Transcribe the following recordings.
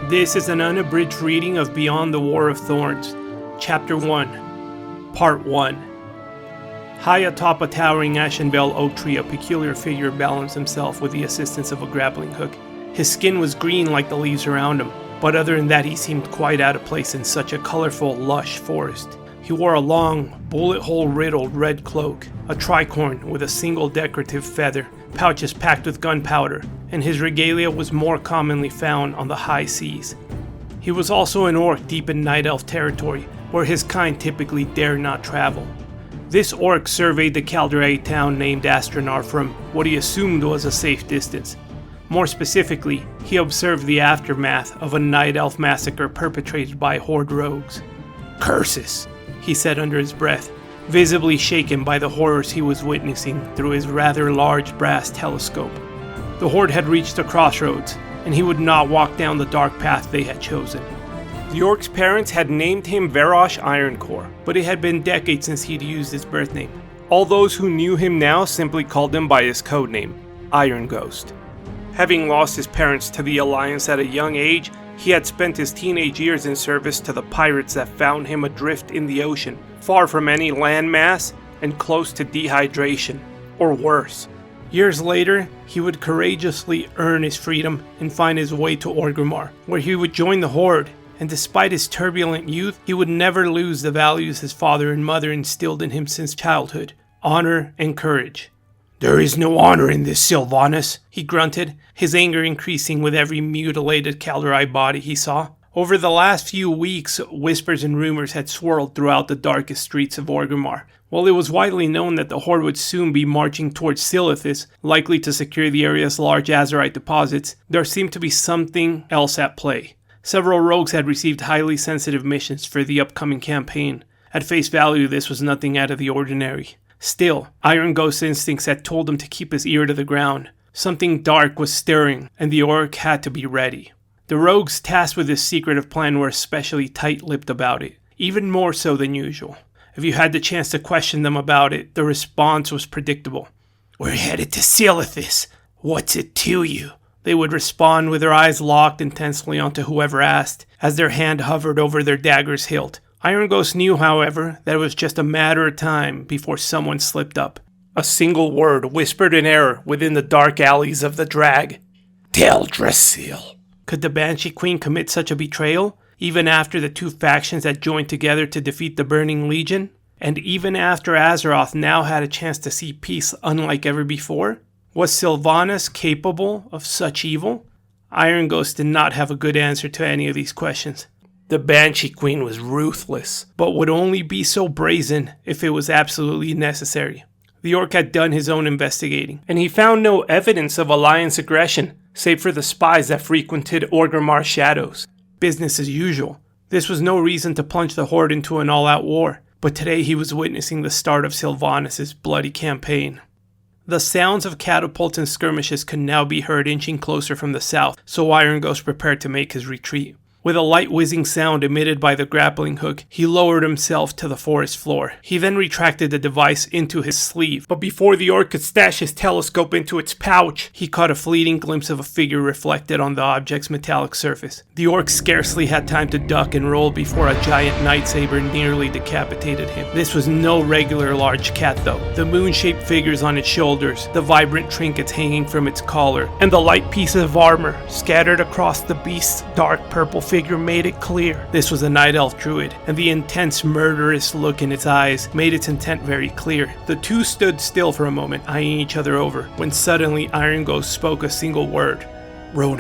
This is an unabridged reading of Beyond the War of Thorns, Chapter 1, Part 1. High atop a towering Ashenvale oak tree, a peculiar figure balanced himself with the assistance of a grappling hook. His skin was green like the leaves around him, but other than that he seemed quite out of place in such a colorful, lush forest. He wore a long, bullet-hole-riddled red cloak, a tricorn with a single decorative feather, pouches packed with gunpowder, and his regalia was more commonly found on the high seas. He was also an orc deep in Night Elf territory, where his kind typically dare not travel. This orc surveyed the Calderae town named Astronar from what he assumed was a safe distance. More specifically, he observed the aftermath of a Night Elf massacre perpetrated by Horde rogues. "Curses," he said under his breath, visibly shaken by the horrors he was witnessing through his rather large brass telescope. The Horde had reached a crossroads, and he would not walk down the dark path they had chosen. The orc's parents had named him Verosh Ironcore, but it had been decades since he'd used his birth name. All those who knew him now simply called him by his code name, Iron Ghost. Having lost his parents to the Alliance at a young age, he had spent his teenage years in service to the pirates that found him adrift in the ocean, far from any landmass and close to dehydration, or worse. Years later, he would courageously earn his freedom and find his way to Orgrimmar, where he would join the Horde, and despite his turbulent youth, he would never lose the values his father and mother instilled in him since childhood: honor and courage. "There is no honor in this, Sylvanas," he grunted, his anger increasing with every mutilated Calderae body he saw. Over the last few weeks, whispers and rumors had swirled throughout the darkest streets of Orgrimmar. While it was widely known that the Horde would soon be marching towards Silithus, likely to secure the area's large Azerite deposits, there seemed to be something else at play. Several rogues had received highly sensitive missions for the upcoming campaign. At face value, this was nothing out of the ordinary. Still, Iron Ghost's instincts had told him to keep his ear to the ground. Something dark was stirring, and the orc had to be ready. The rogues tasked with this secretive plan were especially tight-lipped about it, even more so than usual. If you had the chance to question them about it, the response was predictable. "We're headed to Silithus. What's it to you?" They would respond with their eyes locked intensely onto whoever asked, as their hand hovered over their dagger's hilt. Iron Ghost knew, however, that it was just a matter of time before someone slipped up. A single word whispered in error within the dark alleys of the Drag. "Teldrassil." Could the Banshee Queen commit such a betrayal, even after the two factions had joined together to defeat the Burning Legion? And even after Azeroth now had a chance to see peace unlike ever before? Was Sylvanas capable of such evil? Iron Ghost did not have a good answer to any of these questions. The Banshee Queen was ruthless, but would only be so brazen if it was absolutely necessary. The orc had done his own investigating, and he found no evidence of Alliance aggression, save for the spies that frequented Orgrimmar's shadows. Business as usual. This was no reason to plunge the Horde into an all-out war, but today he was witnessing the start of Sylvanas' bloody campaign. The sounds of catapults and skirmishes could now be heard inching closer from the south, so Iron Ghost prepared to make his retreat. With a light whizzing sound emitted by the grappling hook, he lowered himself to the forest floor. He then retracted the device into his sleeve, but before the orc could stash his telescope into its pouch, he caught a fleeting glimpse of a figure reflected on the object's metallic surface. The orc scarcely had time to duck and roll before a giant nightsaber nearly decapitated him. This was no regular large cat though. The moon-shaped figures on its shoulders, the vibrant trinkets hanging from its collar, and the light pieces of armor scattered across the beast's dark purple figure made it clear this was a Night Elf druid, and the intense murderous look in its eyes made its intent very clear. The two stood still for a moment, eyeing each other over, when suddenly Iron Ghost spoke a single word. "Rone."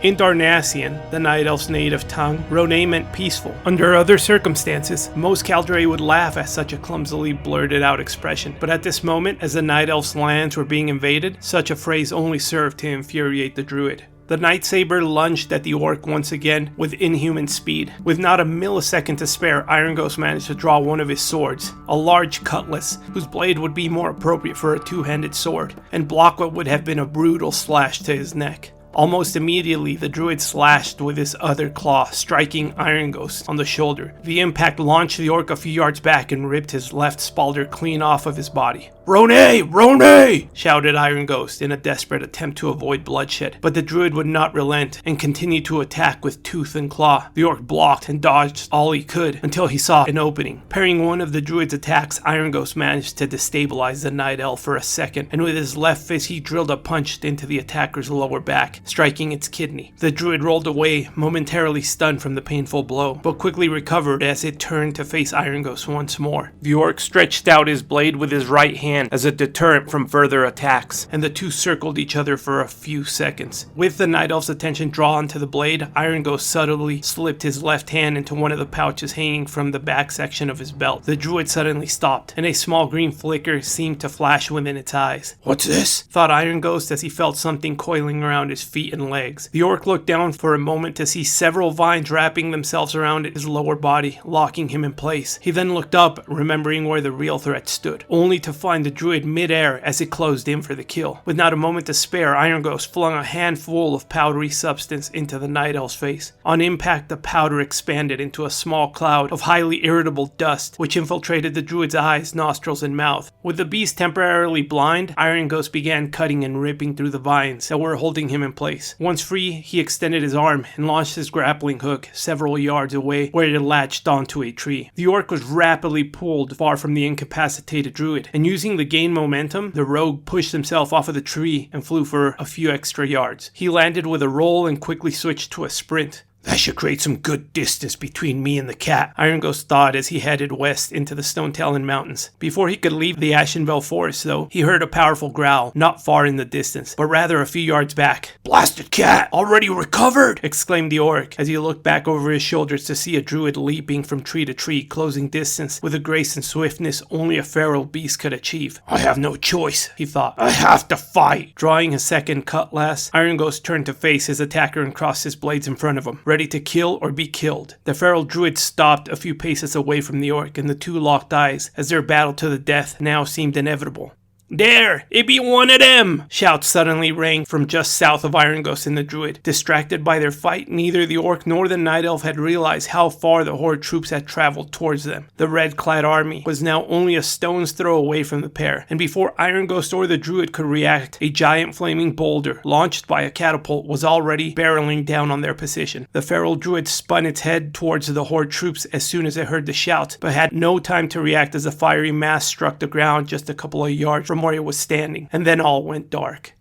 In Darnassian, the Night Elf's native tongue, Rone meant peaceful. Under other circumstances, most Calderae would laugh at such a clumsily blurted out expression, but at this moment, as the Night Elf's lands were being invaded, such a phrase only served to infuriate the druid. The Nightsaber lunged at the orc once again with inhuman speed. With not a millisecond to spare, Iron Ghost managed to draw one of his swords, a large cutlass, whose blade would be more appropriate for a two-handed sword, and block what would have been a brutal slash to his neck. Almost immediately, the druid slashed with his other claw, striking Iron Ghost on the shoulder. The impact launched the orc a few yards back and ripped his left spalder clean off of his body. "Rone! Rone!" shouted Iron Ghost in a desperate attempt to avoid bloodshed, but the druid would not relent and continued to attack with tooth and claw. The orc blocked and dodged all he could until he saw an opening. Parrying one of the druid's attacks, Iron Ghost managed to destabilize the night elf for a second, and with his left fist he drilled a punch into the attacker's lower back, striking its kidney. The druid rolled away, momentarily stunned from the painful blow, but quickly recovered as it turned to face Iron Ghost once more. The orc stretched out his blade with his right hand as a deterrent from further attacks, and the two circled each other for a few seconds. With the night elf's attention drawn to the blade, Iron Ghost subtly slipped his left hand into one of the pouches hanging from the back section of his belt. The druid suddenly stopped, and a small green flicker seemed to flash within its eyes. "What's this?" thought Iron Ghost as he felt something coiling around his feet and legs. The orc looked down for a moment to see several vines wrapping themselves around his lower body, locking him in place. He then looked up, remembering where the real threat stood, only to find the druid mid-air as it closed in for the kill. With not a moment to spare, Iron Ghost flung a handful of powdery substance into the night elf's face. On impact, the powder expanded into a small cloud of highly irritable dust, which infiltrated the druid's eyes, nostrils, and mouth. With the beast temporarily blind, Iron Ghost began cutting and ripping through the vines that were holding him in place. Once free, he extended his arm and launched his grappling hook several yards away where it latched onto a tree. The orc was rapidly pulled far from the incapacitated druid, and using the gain momentum, the rogue pushed himself off of the tree and flew for a few extra yards. He landed with a roll and quickly switched to a sprint. "That should create some good distance between me and the cat," Iron Ghost thought as he headed west into the Stone Talon Mountains. Before he could leave the Ashenvale Forest, though, he heard a powerful growl, not far in the distance, but rather a few yards back. "Blasted cat! Already recovered!" exclaimed the orc as he looked back over his shoulders to see a druid leaping from tree to tree, closing distance with a grace and swiftness only a feral beast could achieve. "I have no choice," he thought. "I have to fight!" Drawing his second cutlass, Iron Ghost turned to face his attacker and crossed his blades in front of him, ready to kill or be killed. The feral druid stopped a few paces away from the orc, and the two locked eyes as their battle to the death now seemed inevitable. "There! It be one of them!" Shouts suddenly rang from just south of Iron Ghost and the druid. Distracted by their fight, neither the orc nor the night elf had realized how far the horde troops had traveled towards them. The red-clad army was now only a stone's throw away from the pair, and before Iron Ghost or the druid could react, a giant flaming boulder, launched by a catapult, was already barreling down on their position. The feral druid spun its head towards the horde troops as soon as it heard the shout, but had no time to react as the fiery mass struck the ground just a couple of yards from where it was standing, and then all went dark.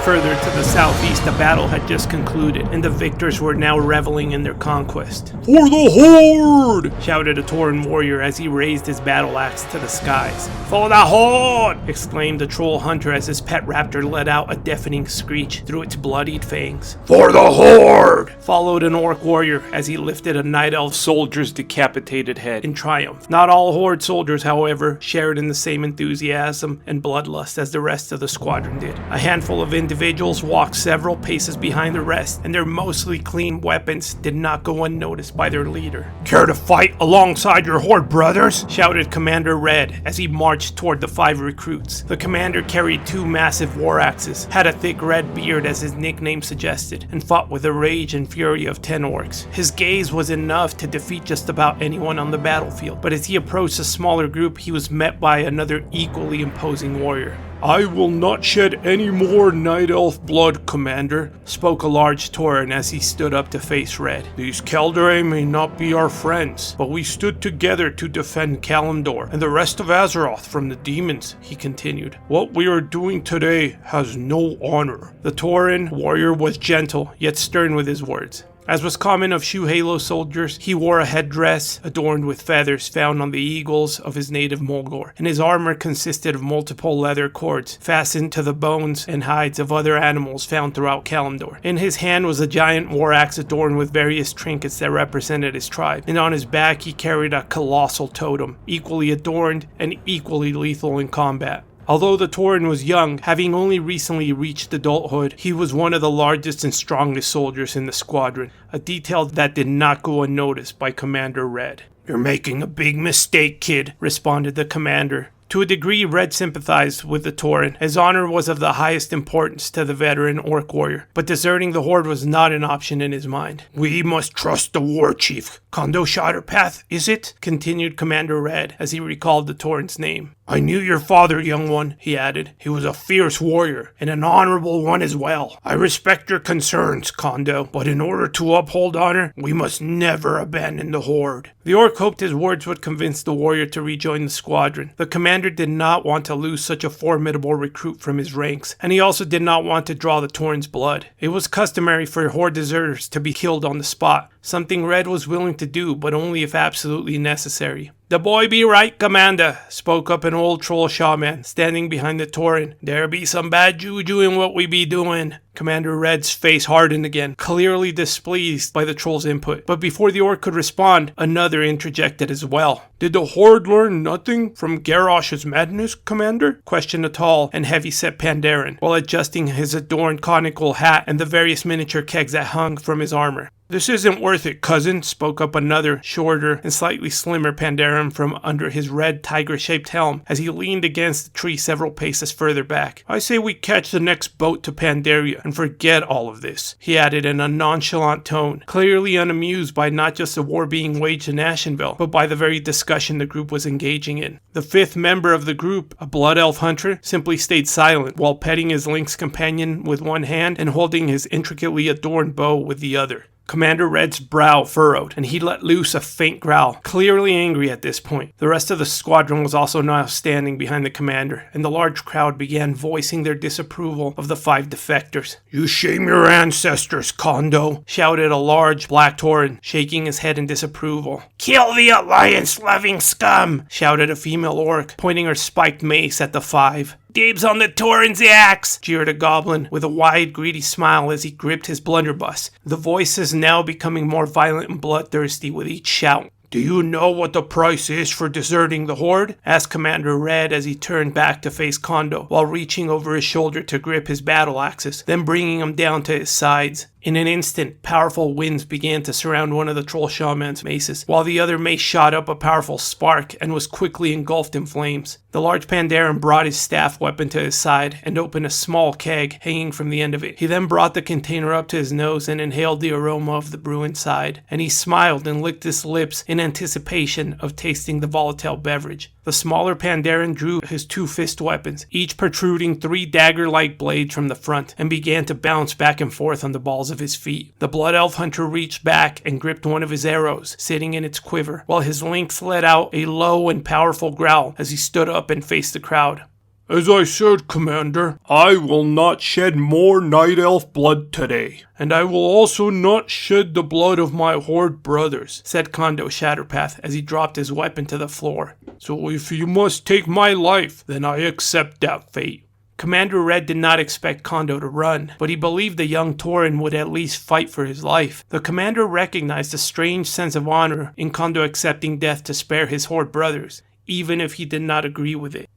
Further to the southeast, the battle had just concluded, and the victors were now reveling in their conquest. "For the Horde!" shouted a Tauren warrior as he raised his battle axe to the skies. "For the Horde!" exclaimed the troll hunter as his pet raptor let out a deafening screech through its bloodied fangs. "For the Horde!" followed an orc warrior as he lifted a night elf soldier's decapitated head in triumph. Not all Horde soldiers, however, shared in the same enthusiasm and bloodlust as the rest of the squadron did. A handful of individuals walked several paces behind the rest, and their mostly clean weapons did not go unnoticed by their leader. "Care to fight alongside your Horde brothers?" shouted Commander Red as he marched toward the 5 recruits. The commander carried 2 massive war axes, had a thick red beard as his nickname suggested, and fought with the rage and fury of 10 orcs. His gaze was enough to defeat just about anyone on the battlefield, but as he approached the smaller group, he was met by another equally imposing warrior. "I will not shed any more Night Elf blood, Commander," spoke a large Tauren as he stood up to face Red. "These Kaldare may not be our friends, but we stood together to defend Kalimdor and the rest of Azeroth from the demons," he continued. "What we are doing today has no honor." The Tauren warrior was gentle, yet stern with his words. As was common of Shu-Halo soldiers, he wore a headdress adorned with feathers found on the eagles of his native Mulgore, and his armor consisted of multiple leather cords fastened to the bones and hides of other animals found throughout Kalimdor. In his hand was a giant war axe adorned with various trinkets that represented his tribe, and on his back he carried a colossal totem, equally adorned and equally lethal in combat. Although the Tauren was young, having only recently reached adulthood, he was one of the largest and strongest soldiers in the squadron, a detail that did not go unnoticed by Commander Red. "You're making a big mistake, kid," responded the commander. To a degree, Red sympathized with the Tauren, as honor was of the highest importance to the veteran orc warrior, but deserting the Horde was not an option in his mind. "We must trust the war chief. Kondo Shatterpath, is it?" continued Commander Red, as he recalled the Tauren's name. "I knew your father, young one," he added. "He was a fierce warrior, and an honorable one as well. I respect your concerns, Kondo, but in order to uphold honor, we must never abandon the Horde." The orc hoped his words would convince the warrior to rejoin the squadron. The commander did not want to lose such a formidable recruit from his ranks, and he also did not want to draw the Tauren's blood. It was customary for Horde deserters to be killed on the spot, something Red was willing to do, but only if absolutely necessary. "The boy be right, Commander," spoke up an old troll shaman standing behind the Tauren. "There be some bad juju in what we be doing." Commander Red's face hardened again, clearly displeased by the troll's input. But before the orc could respond, another interjected as well. "Did the Horde learn nothing from Garrosh's madness, Commander?" questioned a tall and heavy-set Pandaren, while adjusting his adorned conical hat and the various miniature kegs that hung from his armor. "This isn't worth it, cousin," spoke up another, shorter and slightly slimmer Pandaren from under his red tiger-shaped helm as he leaned against the tree several paces further back. "I say we catch the next boat to Pandaria and forget all of this," he added in a nonchalant tone, clearly unamused by not just the war being waged in Ashenvale, but by the very discussion the group was engaging in. The fifth member of the group, a blood elf hunter, simply stayed silent while petting his lynx companion with one hand and holding his intricately adorned bow with the other. Commander Red's brow furrowed, and he let loose a faint growl, clearly angry at this point. The rest of the squadron was also now standing behind the commander, and the large crowd began voicing their disapproval of the 5 defectors. "You shame your ancestors, Kondo," shouted a large black Tauren, shaking his head in disapproval. "Kill the alliance-loving scum," shouted a female orc, pointing her spiked mace at the 5. "Dibs on the Tauren's axe," jeered a goblin with a wide, greedy smile as he gripped his blunderbuss, the voices now becoming more violent and bloodthirsty with each shout. "Do you know what the price is for deserting the Horde?" asked Commander Red as he turned back to face Kondo, while reaching over his shoulder to grip his battle axes, then bringing him down to his sides. In an instant, powerful winds began to surround one of the troll shaman's maces, while the other mace shot up a powerful spark and was quickly engulfed in flames. The large Pandaren brought his staff weapon to his side and opened a small keg hanging from the end of it. He then brought the container up to his nose and inhaled the aroma of the brew inside, and he smiled and licked his lips in anticipation of tasting the volatile beverage. The smaller Pandaren drew his 2 fist weapons, each protruding 3 dagger-like blades from the front, and began to bounce back and forth on the balls of his feet. The blood elf hunter reached back and gripped one of his arrows, sitting in its quiver, while his lynx let out a low and powerful growl as he stood up and faced the crowd. "As I said, Commander, I will not shed more Night Elf blood today, and I will also not shed the blood of my Horde brothers," said Kondo Shatterpath as he dropped his weapon to the floor. "So if you must take my life, then I accept that fate." Commander Red did not expect Kondo to run, but he believed the young Tauren would at least fight for his life. The commander recognized a strange sense of honor in Kondo accepting death to spare his Horde brothers, even if he did not agree with it.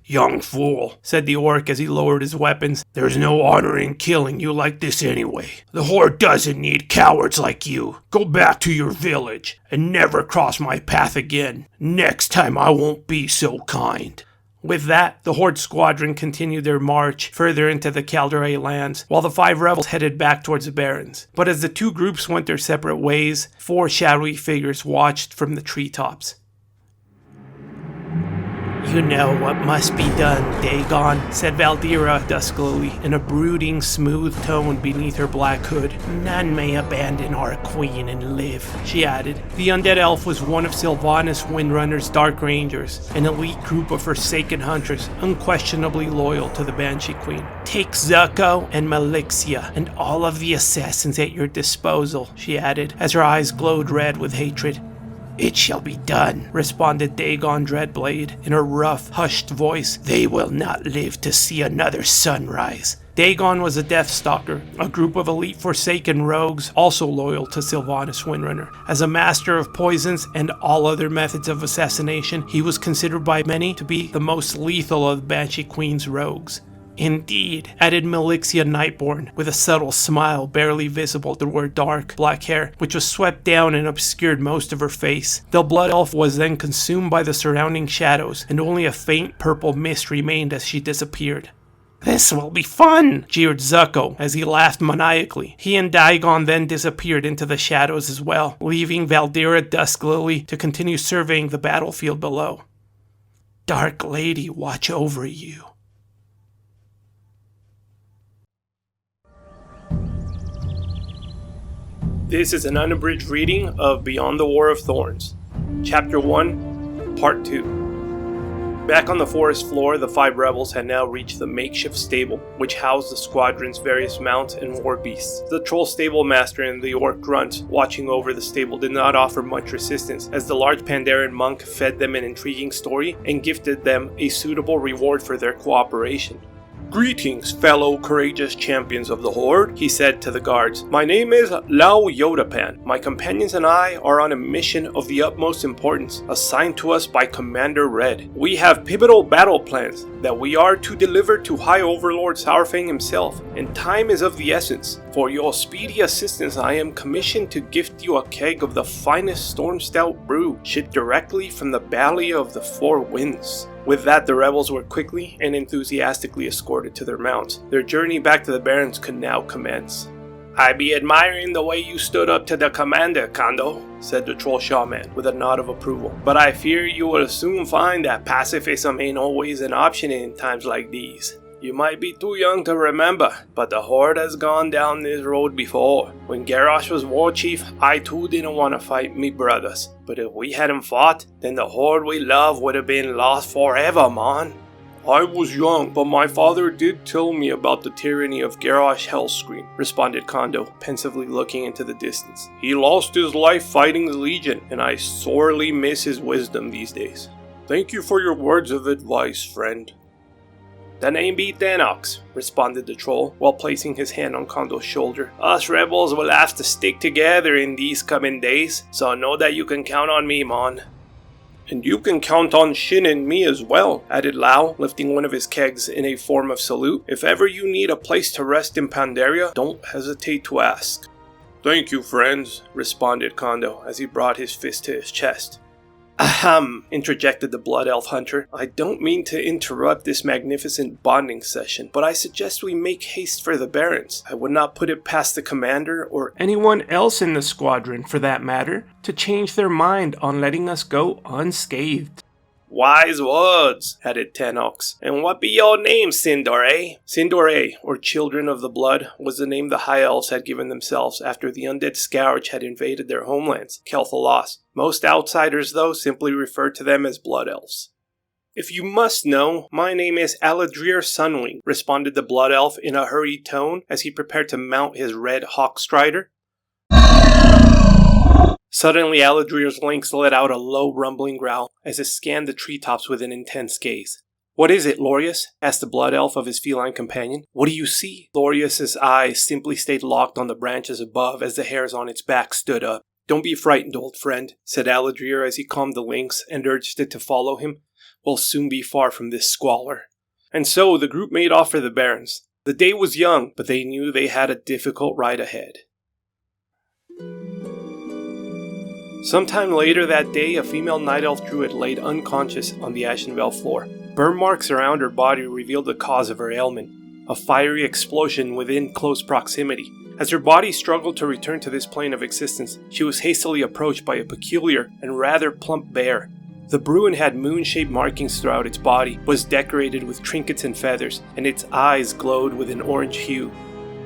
"Young fool," said the orc as he lowered his weapons. "There's no honor in killing you like this anyway. The Horde doesn't need cowards like you. Go back to your village and never cross my path again. Next time I won't be so kind." With that, the Horde squadron continued their march further into the Calderay lands, while the 5 rebels headed back towards the Barrens. But as the 2 groups went their separate ways, 4 shadowy figures watched from the treetops. "You know what must be done, Dagon," said Valdira duskily in a brooding, smooth tone beneath her black hood. "None may abandon our queen and live," she added. The undead elf was one of Sylvanas Windrunner's Dark Rangers, an elite group of forsaken hunters, unquestionably loyal to the Banshee Queen. "Take Zuko and Malixia and all of the assassins at your disposal," she added, as her eyes glowed red with hatred. "It shall be done," responded Dagon Dreadblade in a rough, hushed voice. "They will not live to see another sunrise." Dagon was a Deathstalker, a group of elite Forsaken rogues also loyal to Sylvanas Windrunner. As a master of poisons and all other methods of assassination, he was considered by many to be the most lethal of the Banshee Queen's rogues. Indeed, added Melixia Nightborn, with a subtle smile barely visible through her dark, black hair, which was swept down and obscured most of her face. The Blood Elf was then consumed by the surrounding shadows, and only a faint purple mist remained as she disappeared. "This will be fun," jeered Zuko as he laughed maniacally. He and Daigon then disappeared into the shadows as well, leaving Valdira Dusklily to continue surveying the battlefield below. "Dark Lady, watch over you." This is an unabridged reading of Beyond the War of Thorns, Chapter 1, Part 2. Back on the forest floor, the 5 rebels had now reached the makeshift stable, which housed the squadron's various mounts and war beasts. The troll stable master and the orc grunt watching over the stable did not offer much resistance, as the large Pandaren monk fed them an intriguing story and gifted them a suitable reward for their cooperation. "Greetings, fellow courageous champions of the Horde," he said to the guards. "My name is Lao Yodapan. My companions and I are on a mission of the utmost importance, assigned to us by Commander Red. We have pivotal battle plans that we are to deliver to High Overlord Saurfang himself, and time is of the essence. For your speedy assistance, I am commissioned to gift you a keg of the finest Storm Stout brew, shipped directly from the Valley of the Four Winds." With that, the rebels were quickly and enthusiastically escorted to their mounts. Their journey back to the Barrens could now commence. "I be admiring the way you stood up to the commander, Kondo," said the troll shaman with a nod of approval. "But I fear you will soon find that pacifism ain't always an option in times like these. You might be too young to remember, but the Horde has gone down this road before. When Garrosh was war chief, I too didn't want to fight me brothers. But if we hadn't fought, then the Horde we love would have been lost forever, man." "I was young, but my father did tell me about the tyranny of Garrosh Hellscream," responded Kondo, pensively looking into the distance. "He lost his life fighting the Legion, and I sorely miss his wisdom these days. Thank you for your words of advice, friend." "The name be Thanox," responded the troll, while placing his hand on Kondo's shoulder. "Us rebels will have to stick together in these coming days, so know that you can count on me, mon." "And you can count on Shin and me as well," added Lao, lifting one of his kegs in a form of salute. "If ever you need a place to rest in Pandaria, don't hesitate to ask." "Thank you, friends," responded Kondo as he brought his fist to his chest. "Ahem," interjected the Blood Elf Hunter. "I don't mean to interrupt this magnificent bonding session, but I suggest we make haste for the Barrens. I would not put it past the commander, or anyone else in the squadron for that matter, to change their mind on letting us go unscathed." "Wise words," added Tanox. "And what be your name, Sindore?" Sindore, or Children of the Blood, was the name the High Elves had given themselves after the undead Scourge had invaded their homelands, Kel'Thalas. Most outsiders, though, simply referred to them as Blood Elves. "If you must know, my name is Aladrir Sunwing," responded the Blood Elf in a hurried tone as he prepared to mount his red hawk strider. Suddenly, Aladrir's lynx let out a low, rumbling growl as it scanned the treetops with an intense gaze. "What is it, Lorius?" asked the Blood Elf of his feline companion. "What do you see?" Lorius's eyes simply stayed locked on the branches above as the hairs on its back stood up. "Don't be frightened, old friend," said Aladrir as he calmed the lynx and urged it to follow him. "We'll soon be far from this squalor." And so the group made off for the Barrens. The day was young, but they knew they had a difficult ride ahead. Sometime later that day, a female Night Elf druid laid unconscious on the Ashenvale floor. Burn marks around her body revealed the cause of her ailment, a fiery explosion within close proximity. As her body struggled to return to this plane of existence, she was hastily approached by a peculiar and rather plump bear. The Bruin had moon-shaped markings throughout its body, was decorated with trinkets and feathers, and its eyes glowed with an orange hue.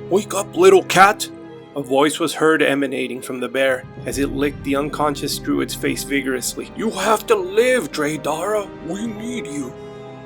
"Wake up, little cat!" A voice was heard emanating from the bear as it licked the unconscious druid's face vigorously. "You have to live, Draydara! We need you!"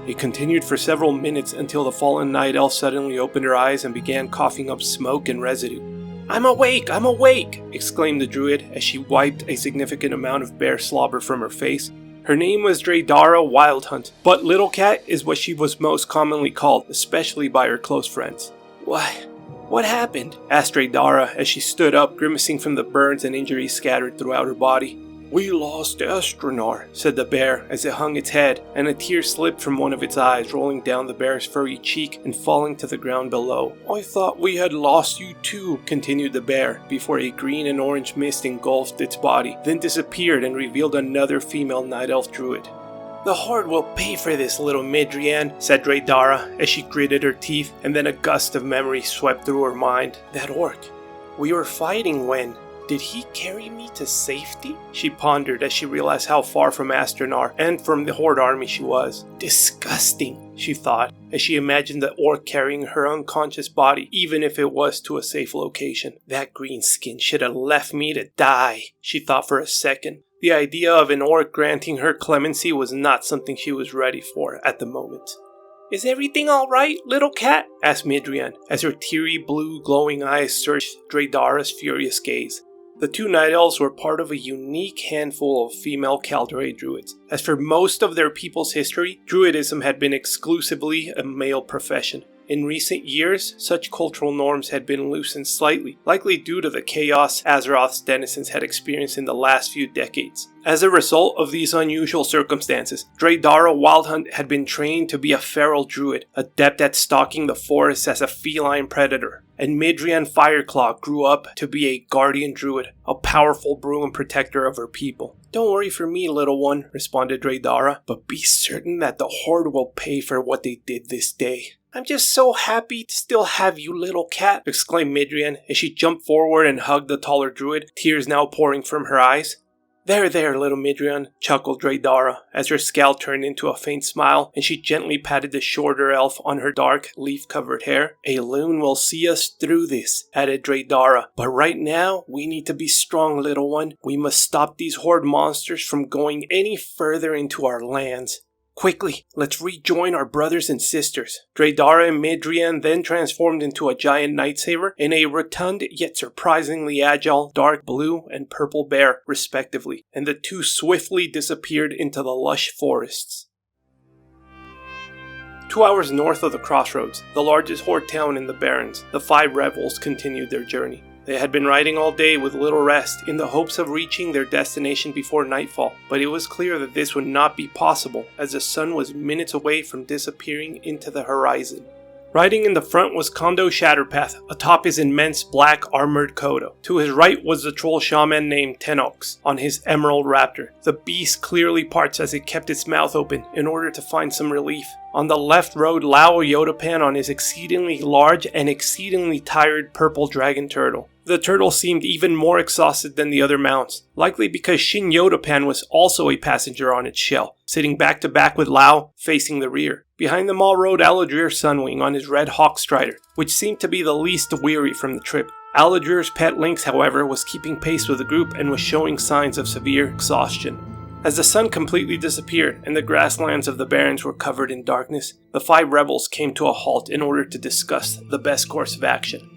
It continued for several minutes until the fallen Night Elf suddenly opened her eyes and began coughing up smoke and residue. I'm awake! Exclaimed the druid as she wiped a significant amount of bear slobber from her face. Her name was Draydara Wildhunt, but Little Cat is what she was most commonly called, especially by her close friends. What happened? Asked Draydara as she stood up, grimacing from the burns and injuries scattered throughout her body. "We lost Astronar," said the bear as it hung its head, and a tear slipped from one of its eyes, rolling down the bear's furry cheek and falling to the ground below. "I thought we had lost you too," continued the bear, before a green and orange mist engulfed its body, then disappeared and revealed another female night elf druid. "The Horde will pay for this, little Midrian," said Draydara as she gritted her teeth, and then a gust of memory swept through her mind. "That orc. We were fighting when... Did he carry me to safety?" She pondered as she realized how far from Astronar and from the Horde army she was. "Disgusting," she thought, as she imagined the orc carrying her unconscious body, even if it was to a safe location. "That green skin should have left me to die," she thought for a second. The idea of an orc granting her clemency was not something she was ready for at the moment. "Is everything alright, little cat?" asked Midrian, as her teary blue glowing eyes searched Draydara's furious gaze. The two Night Elves were part of a unique handful of female Kaldorei druids. As for most of their people's history, druidism had been exclusively a male profession. In recent years, such cultural norms had been loosened slightly, likely due to the chaos Azeroth's denizens had experienced in the last few decades. As a result of these unusual circumstances, Draydara Wildhunt had been trained to be a feral druid, adept at stalking the forests as a feline predator. And Midrian Fireclaw grew up to be a guardian druid, a powerful brew and protector of her people. "Don't worry for me, little one," responded Draydara, "but be certain that the Horde will pay for what they did this day." "I'm just so happy to still have you, little cat," exclaimed Midrian as she jumped forward and hugged the taller druid, tears now pouring from her eyes. There, little Midrian," chuckled Draydara, as her scowl turned into a faint smile, and she gently patted the shorter elf on her dark, leaf-covered hair. "A loon will see us through this," added Draydara, "but right now, we need to be strong, little one. We must stop these Horde monsters from going any further into our lands. Quickly, let's rejoin our brothers and sisters." Draydara and Midrian then transformed into a giant Nightsaber and a rotund yet surprisingly agile dark blue and purple bear, respectively, and the two swiftly disappeared into the lush forests. 2 hours north of the crossroads, the largest Horde town in the Barrens, the 5 rebels continued their journey. They had been riding all day with little rest in the hopes of reaching their destination before nightfall, but it was clear that this would not be possible as the sun was minutes away from disappearing into the horizon. Riding in the front was Kondo Shatterpath, atop his immense black armored Kodo. To his right was the troll shaman named Tenox on his emerald raptor. The beast clearly parched as it kept its mouth open in order to find some relief. On the left rode Lao Yodapan on his exceedingly large and exceedingly tired purple dragon turtle. The turtle seemed even more exhausted than the other mounts, likely because Shin Yodapan was also a passenger on its shell, sitting back to back with Lao, facing the rear. Behind them all rode Aladrir Sunwing on his red hawk strider, which seemed to be the least weary from the trip. Aladrir's pet Lynx, however, was keeping pace with the group and was showing signs of severe exhaustion. As the sun completely disappeared and the grasslands of the Barrens were covered in darkness, the 5 rebels came to a halt in order to discuss the best course of action.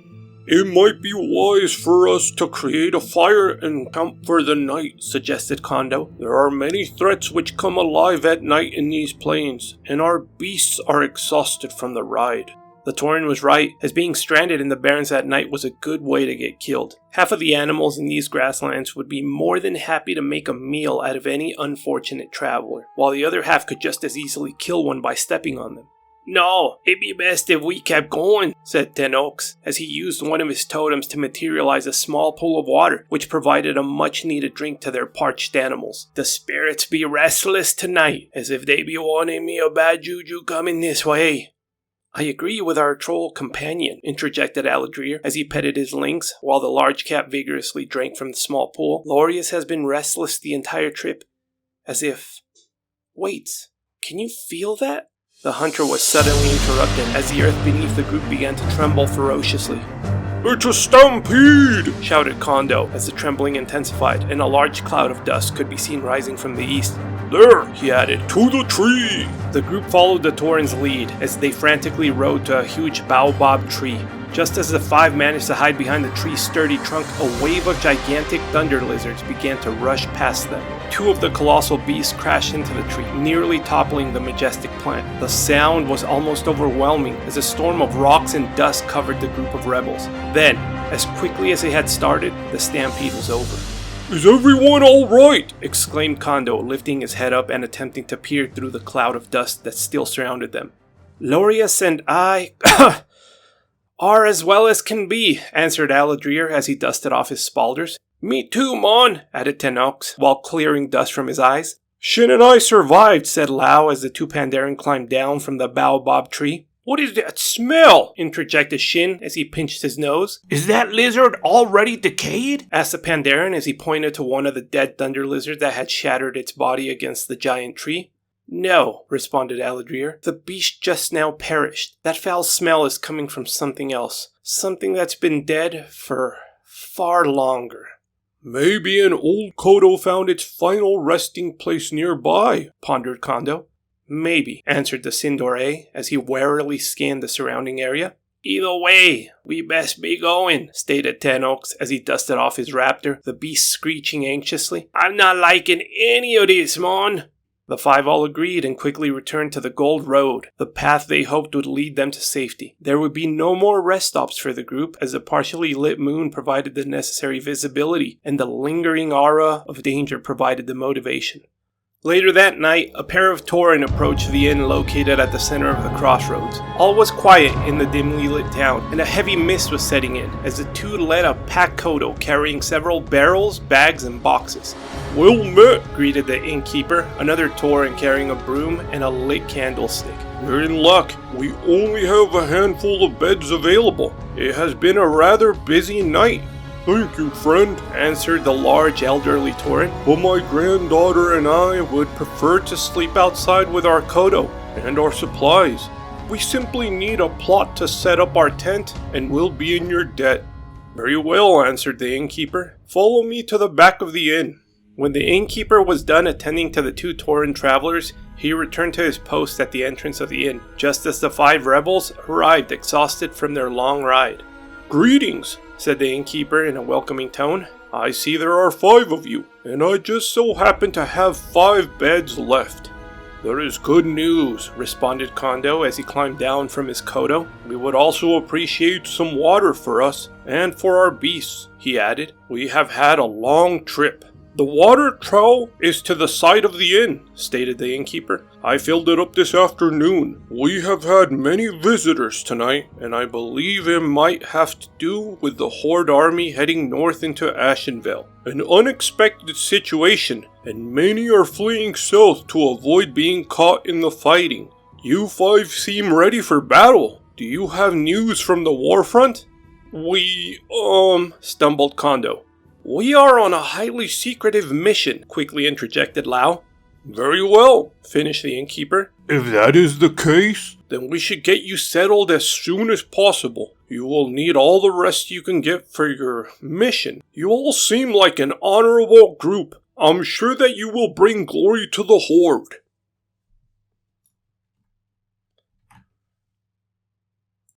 "It might be wise for us to create a fire and camp for the night," suggested Kondo. "There are many threats which come alive at night in these plains, and our beasts are exhausted from the ride." The Tauren was right, as being stranded in the Barrens at night was a good way to get killed. Half of the animals in these grasslands would be more than happy to make a meal out of any unfortunate traveler, while the other half could just as easily kill one by stepping on them. "No, it'd be best if we kept going," said Tenox, as he used one of his totems to materialize a small pool of water, which provided a much-needed drink to their parched animals. "The spirits be restless tonight, as if they be warning me of bad juju coming this way." "I agree with our troll companion," interjected Aladrir as he petted his lynx, while the large cat vigorously drank from the small pool. "Lorius has been restless the entire trip, as if... Wait, can you feel that?" The hunter was suddenly interrupted as the earth beneath the group began to tremble ferociously. "It's a stampede!" shouted Kondo as the trembling intensified and a large cloud of dust could be seen rising from the east. "There," he added, "to the tree!" The group followed the Tauren's lead as they frantically rode to a huge baobab tree. Just as the 5 managed to hide behind the tree's sturdy trunk, a wave of gigantic thunder lizards began to rush past them. 2 of the colossal beasts crashed into the tree, nearly toppling the majestic plant. The sound was almost overwhelming as a storm of rocks and dust covered the group of rebels. Then, as quickly as it had started, the stampede was over. Is everyone alright? Exclaimed Kondo, lifting his head up and attempting to peer through the cloud of dust that still surrounded them. Lorius and I are as well as can be, answered Aladrir as he dusted off his spalders. Me too, Mon, added Tenox, while clearing dust from his eyes. Shin and I survived, said Lao as the two Pandaren climbed down from the baobab tree. What is that smell? Interjected Shin as he pinched his nose. Is that lizard already decayed? Asked the Pandaren as he pointed to one of the dead thunder lizards that had shattered its body against the giant tree. No, responded Aladrir. The beast just now perished. That foul smell is coming from something else. Something that's been dead for far longer. Maybe an old Kodo found its final resting place nearby, pondered Kondo. Maybe, answered the Sindore as he warily scanned the surrounding area. Either way, we best be going, stated Tenox as he dusted off his raptor, the beast screeching anxiously. I'm not liking any of this, Mon. The five all agreed and quickly returned to the Gold Road, the path they hoped would lead them to safety. There would be no more rest stops for the group, as the partially lit moon provided the necessary visibility, and the lingering aura of danger provided the motivation. Later that night, a pair of Tauren approached the inn located at the center of the crossroads. All was quiet in the dimly lit town, and a heavy mist was setting in as the two led a pack Kodo carrying several barrels, bags, and boxes. Well met, greeted the innkeeper, another Tauren carrying a broom and a lit candlestick. You're in luck. We only have a handful of beds available. It has been a rather busy night. Thank you, friend, answered the large elderly Tauren. But my granddaughter and I would prefer to sleep outside with our Kodo and our supplies. We simply need a plot to set up our tent, and we'll be in your debt. Very well, answered the innkeeper. Follow me to the back of the inn. When the innkeeper was done attending to the two Tauren travelers, he returned to his post at the entrance of the inn, just as the five rebels arrived exhausted from their long ride. Greetings, said the innkeeper in a welcoming tone. I see there are 5 of you, and I just so happen to have 5 beds left. That is good news, responded Kondo as he climbed down from his Kodo. We would also appreciate some water for us, and for our beasts, he added. We have had a long trip. The water trough is to the side of the inn, stated the innkeeper. I filled it up this afternoon. We have had many visitors tonight, and I believe it might have to do with the Horde army heading north into Ashenvale. An unexpected situation, and many are fleeing south to avoid being caught in the fighting. You 5 seem ready for battle. Do you have news from the war front? We, stumbled Kondo. We are on a highly secretive mission, quickly interjected Lao. Very well, finished the innkeeper. If that is the case, then we should get you settled as soon as possible. You will need all the rest you can get for your mission. You all seem like an honorable group. I'm sure that you will bring glory to the Horde.